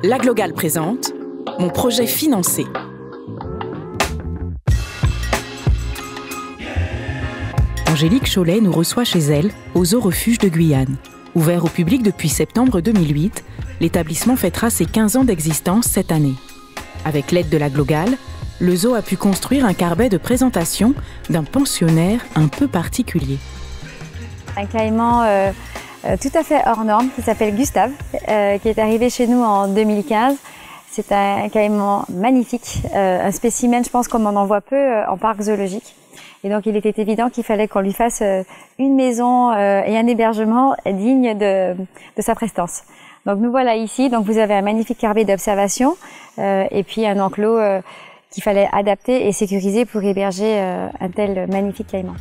L'Aglogal présente mon projet financé. Angélique Cholet nous reçoit chez elle au Zoo Refuge de Guyane. Ouvert au public depuis septembre 2008, l'établissement fêtera ses 15 ans d'existence cette année. Avec l'aide de l'Aglogal, le zoo a pu construire un carbet de présentation d'un pensionnaire un peu particulier. Un caïman tout à fait hors norme qui s'appelle Gustave, qui est arrivé chez nous en 2015. C'est un caïman magnifique, un spécimen, je pense, comme on en voit peu en parc zoologique. Et donc il était évident qu'il fallait qu'on lui fasse une maison et un hébergement digne de sa prestance. Donc nous voilà ici, donc vous avez un magnifique carbet d'observation et puis un enclos qu'il fallait adapter et sécuriser pour héberger un tel magnifique caïman.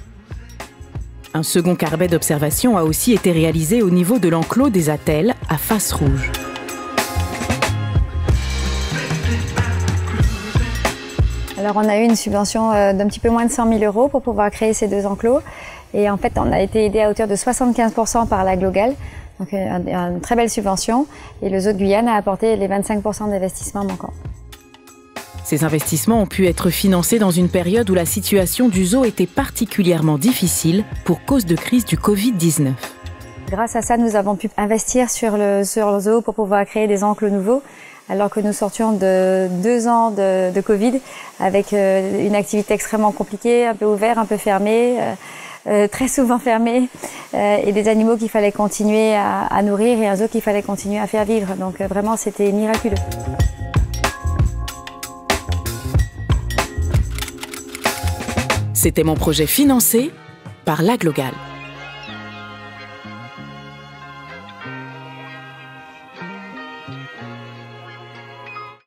Un second carbet d'observation a aussi été réalisé au niveau de l'enclos des Attelles à Face Rouge. Alors on a eu une subvention d'un petit peu moins de 100 000 € pour pouvoir créer ces deux enclos. Et en fait, on a été aidé à hauteur de 75% par l'Aglogal, donc une très belle subvention. Et le Zoo de Guyane a apporté les 25% d'investissement manquants. Ces investissements ont pu être financés dans une période où la situation du zoo était particulièrement difficile pour cause de crise du Covid-19. Grâce à ça, nous avons pu investir sur le zoo pour pouvoir créer des enclos nouveaux, alors que nous sortions de 2 ans de Covid, avec une activité extrêmement compliquée, un peu ouverte, un peu fermée, très souvent fermée, et des animaux qu'il fallait continuer à nourrir et un zoo qu'il fallait continuer à faire vivre. Donc vraiment, c'était miraculeux. C'était mon projet financé par l'Aglogal.